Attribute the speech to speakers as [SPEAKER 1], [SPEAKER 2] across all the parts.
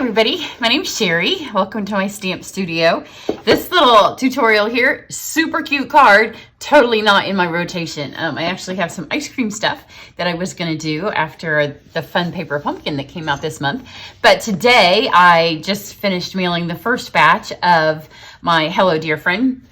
[SPEAKER 1] everybody, my name's Cheri. Welcome to my stamp studio. This little tutorial here, super cute card, totally not in my rotation. I actually have some ice cream stuff that I was gonna do after the fun paper pumpkin that came out this month. But today I just finished mailing the first batch of my Hello Dear Friend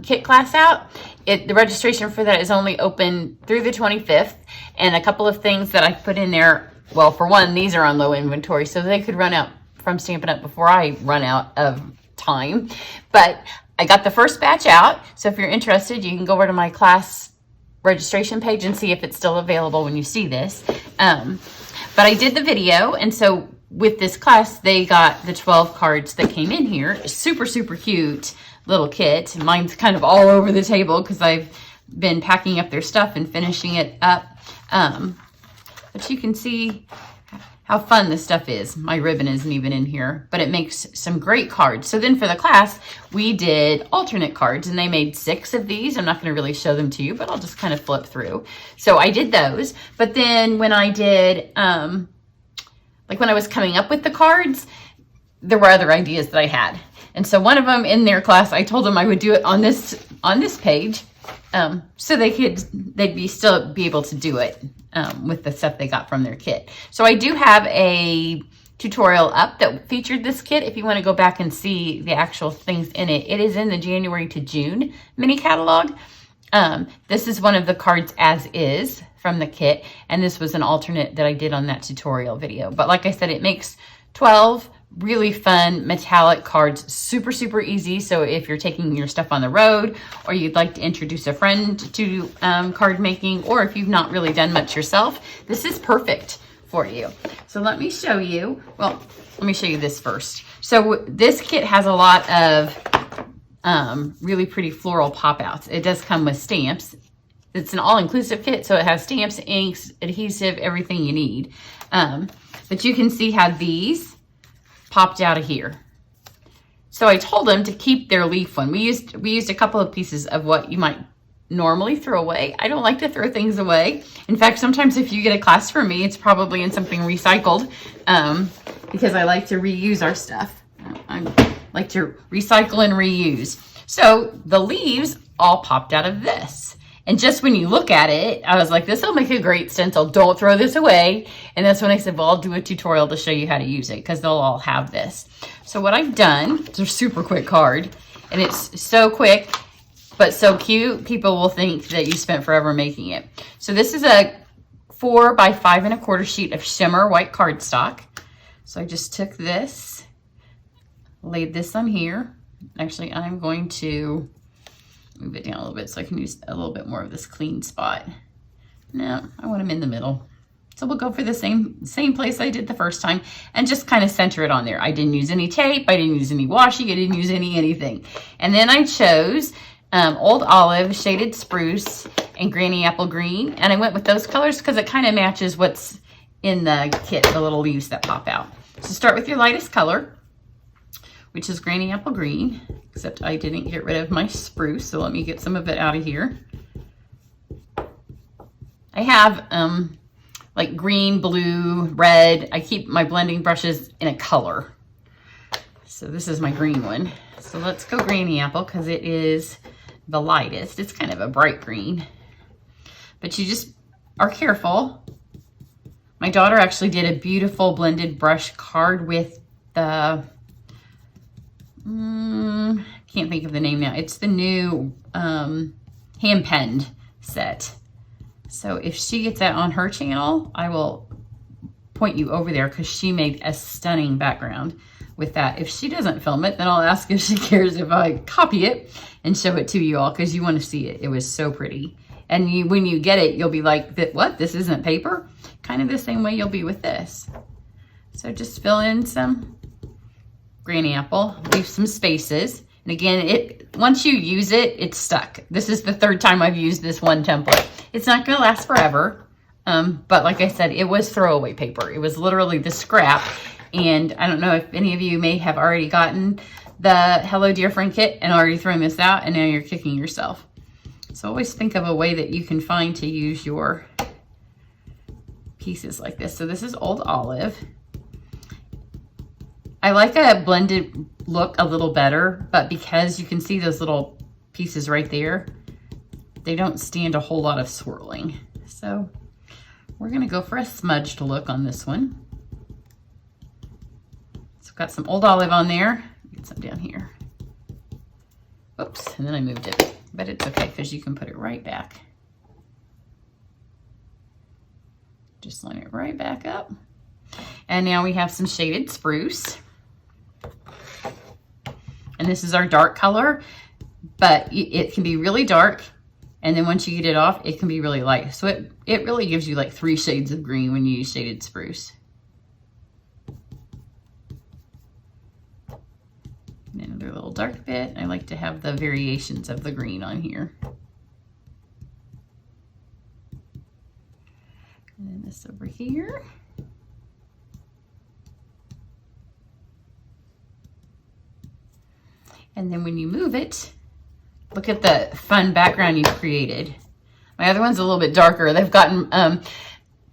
[SPEAKER 1] kit class out. The registration for that is only open through the 25th, and a couple of things that I put in there. Well, for one, these are on low inventory, so they could run out from Stampin' Up! Before I run out of time. But I got the first batch out, so if you're interested, you can go over to my class registration page and see if it's still available when you see this. But I did the video, and so with this class, they got the 12 cards that came in here. Super, super cute little kit. Mine's kind of all over the table because I've been packing up their stuff and finishing it up. But you can see how fun this stuff is. My ribbon isn't even in here, but it makes some great cards. So then for the class, we did alternate cards, and they made 6 of these. I'm not going to really show them to you, but I'll just kind of flip through. So I did those. But then when I did, like when I was coming up with the cards, there were other ideas that I had. And so one of them in their class, I told them I would do it on this page, so they'd still be able to do it with the stuff they got from their kit. So I do have a tutorial up that featured this kit. If you want to go back and see the actual things in it, it is in the January to June mini catalog. This is one of the cards as is from the kit, and this was an alternate that I did on that tutorial video. But like I said, it makes 12 really fun metallic cards, super, super easy. So if you're taking your stuff on the road, or you'd like to introduce a friend to card making, or if you've not really done much yourself, this is perfect for you. So let me show you, well, let me show you this first. So this kit has a lot of really pretty floral pop outs. It does come with stamps. It's an all-inclusive kit, so it has stamps, inks, adhesive, everything you need. But you can see how these popped out of here. So I told them to keep their leaf one. We used a couple of pieces of what you might normally throw away. I don't like to throw things away. In fact, sometimes if you get a class from me, it's probably in something recycled, because I like to reuse our stuff. I like to recycle and reuse. So the leaves all popped out of this. And just when you look at it, I was like, this will make a great stencil. Don't throw this away. And that's when I said, well, I'll do a tutorial to show you how to use it, because they'll all have this. So what I've done, it's a super quick card, and it's so quick, but so cute, people will think that you spent forever making it. So this is a 4 by 5 1/4 sheet of shimmer white cardstock. So I just took this, laid this on here. Actually, I'm going to move it down a little bit so I can use a little bit more of this clean spot. No, I want them in the middle. So we'll go for the same place I did the first time and just kind of center it on there. I didn't use any tape. I didn't use any washi. I didn't use anything. And then I chose Old Olive, Shaded Spruce, and Granny Apple Green. And I went with those colors because it kind of matches what's in the kit, the little leaves that pop out. So start with your lightest color, which is Granny Apple Green, except I didn't get rid of my spruce, so let me get some of it out of here. I have like green, blue, red. I keep my blending brushes in a color. So this is my green one. So let's go Granny Apple because it is the lightest. It's kind of a bright green, but you just are careful. My daughter actually did a beautiful blended brush card with the can't think of the name now. It's the new hand penned set. So if she gets that on her channel, I will point you over there because she made a stunning background with that. If she doesn't film it, then I'll ask if she cares if I copy it and show it to you all, because you want to see it. It was so pretty. And when you get it, you'll be like, what? This isn't paper? Kind of the same way you'll be with this. So just fill in some Granny Apple, leave some spaces. And again, once you use it, it's stuck. This is the 3rd time I've used this one template. It's not gonna last forever. But like I said, it was throwaway paper. It was literally the scrap. And I don't know if any of you may have already gotten the Hello Dear Friend kit and already thrown this out, and now you're kicking yourself. So always think of a way that you can find to use your pieces like this. So this is Old Olive. I like a blended look a little better, but because you can see those little pieces right there, they don't stand a whole lot of swirling. So we're gonna go for a smudged look on this one. So I've got some Old Olive on there. Get some down here. Oops, and then I moved it, but it's okay because you can put it right back. Just line it right back up. And now we have some shaded spruce. And this is our dark color, but it can be really dark. And then once you get it off, it can be really light. So it really gives you like 3 shades of green when you use shaded spruce. And another little dark bit. I like to have the variations of the green on here. And then this over here. And then when you move it, look at the fun background you've created. My other one's a little bit darker. They've gotten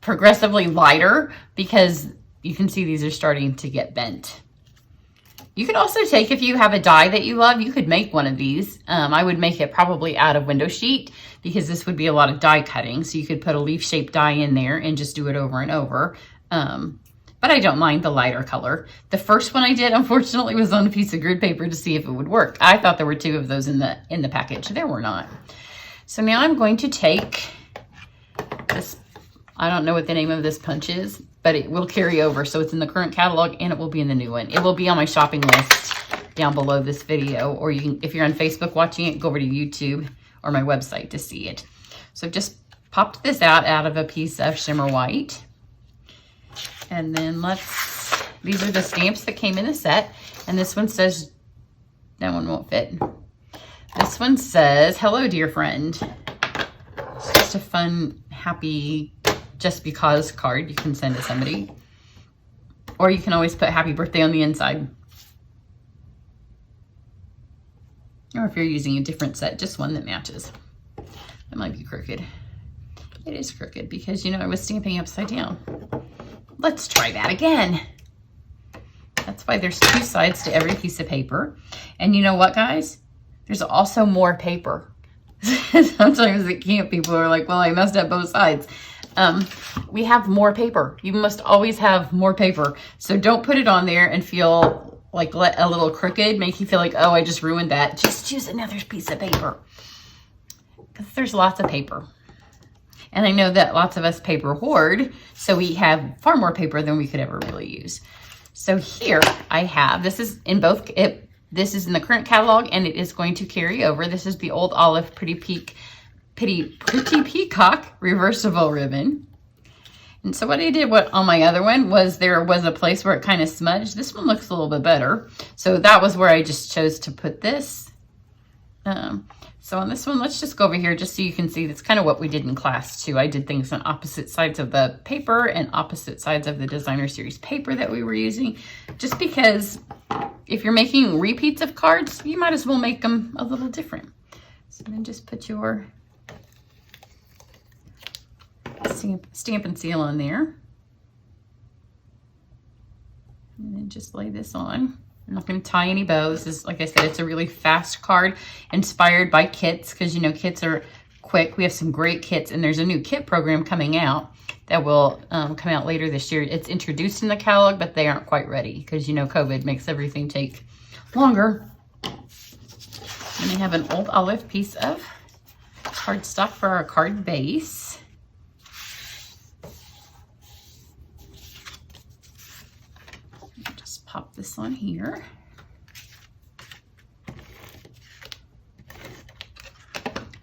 [SPEAKER 1] progressively lighter because you can see these are starting to get bent. You could also take, if you have a die that you love, you could make one of these. I would make it probably out of window sheet because this would be a lot of die cutting. So you could put a leaf-shaped die in there and just do it over and over. But I don't mind the lighter color. The first one I did, unfortunately, was on a piece of grid paper to see if it would work. I thought there were 2 of those in the package. There were not. So now I'm going to take this, I don't know what the name of this punch is, but it will carry over. So it's in the current catalog and it will be in the new one. It will be on my shopping list down below this video, or you can, if you're on Facebook watching it, go over to YouTube or my website to see it. So I've just popped this out of a piece of shimmer white. And then these are the stamps that came in the set. And this one says, that one won't fit. This one says, hello, dear friend. It's just a fun, happy, just because card you can send to somebody. Or you can always put happy birthday on the inside. Or if you're using a different set, just one that matches. That might be crooked. It is crooked because, you know, I was stamping upside down. Let's try that again. That's why there's 2 sides to every piece of paper. And you know what, guys? There's also more paper. Sometimes at camp, people are like, well, I messed up both sides. We have more paper. You must always have more paper. So don't put it on there and feel like a little crooked, make you feel like, oh, I just ruined that. Just use another piece of paper. Because there's lots of paper. And I know that lots of us paper hoard, so we have far more paper than we could ever really use. So here I have, this is in the current catalog and it is going to carry over. This is the Old Olive Pretty Peacock reversible ribbon. And so what I did on my other one was there was a place where it kind of smudged. This one looks a little bit better. So that was where I just chose to put this. So on this one, let's just go over here just so you can see that's kind of what we did in class too. I did things on opposite sides of the paper and opposite sides of the designer series paper that we were using, just because if you're making repeats of cards, you might as well make them a little different. So then just put your stamp and seal on there. And then just lay this on. I'm not going to tie any bows. This is, like I said, it's a really fast card inspired by kits because, you know, kits are quick. We have some great kits, and there's a new kit program coming out that will come out later this year. It's introduced in the catalog, but they aren't quite ready because, you know, COVID makes everything take longer. And we have an Old Olive piece of cardstock for our card base. Pop this on here.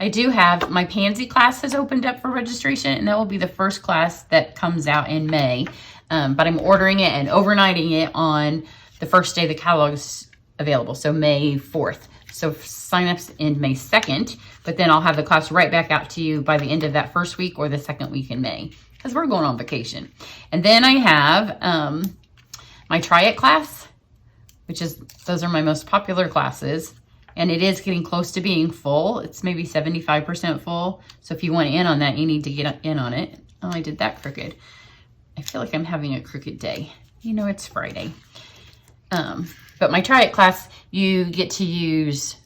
[SPEAKER 1] I do have, my Pansy class has opened up for registration, and that will be the first class that comes out in May. But I'm ordering it and overnighting it on the first day the catalog's available, so May 4th. So sign-ups in May 2nd, but then I'll have the class right back out to you by the end of that first week or the second week in May, because we're going on vacation. And then I have my Try It class, which is, those are my most popular classes. And it is getting close to being full. It's maybe 75% full. So if you want in on that, you need to get in on it. Oh, I did that crooked. I feel like I'm having a crooked day. You know, it's Friday. But my Try It class, you get to use,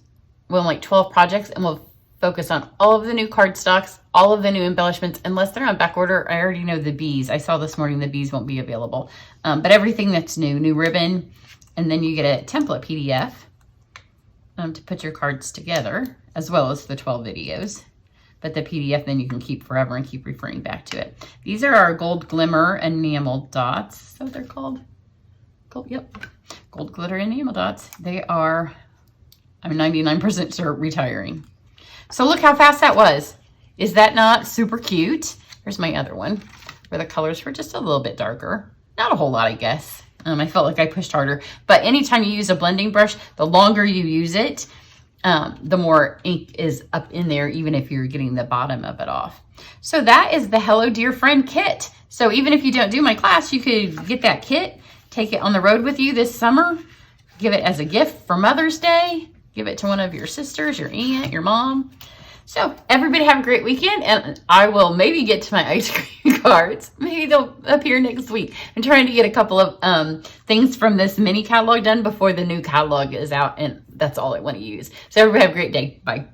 [SPEAKER 1] well, like 12 projects, and we'll focus on all of the new cardstocks, all of the new embellishments, unless they're on back order. I already know the bees. I saw this morning the bees won't be available. But everything that's new ribbon, and then you get a template PDF to put your cards together, as well as the 12 videos. But the PDF then you can keep forever and keep referring back to it. These are our gold glimmer enamel dots. Is that what they're called? Gold, yep. Gold glitter enamel dots. They are, I'm 99% sure, retiring. So look how fast that was. Is that not super cute? Here's my other one where the colors were just a little bit darker. Not a whole lot, I guess. I felt like I pushed harder. But anytime you use a blending brush, the longer you use it, the more ink is up in there, even if you're getting the bottom of it off. So that is the Hello Dear Friend kit. So even if you don't do my class, you could get that kit, take it on the road with you this summer, give it as a gift for Mother's Day, give it to one of your sisters, your aunt, your mom. So everybody have a great weekend, and I will maybe get to my ice cream cards. Maybe they'll appear next week. I'm trying to get a couple of things from this mini catalog done before the new catalog is out, and that's all I want to use. So everybody have a great day. Bye.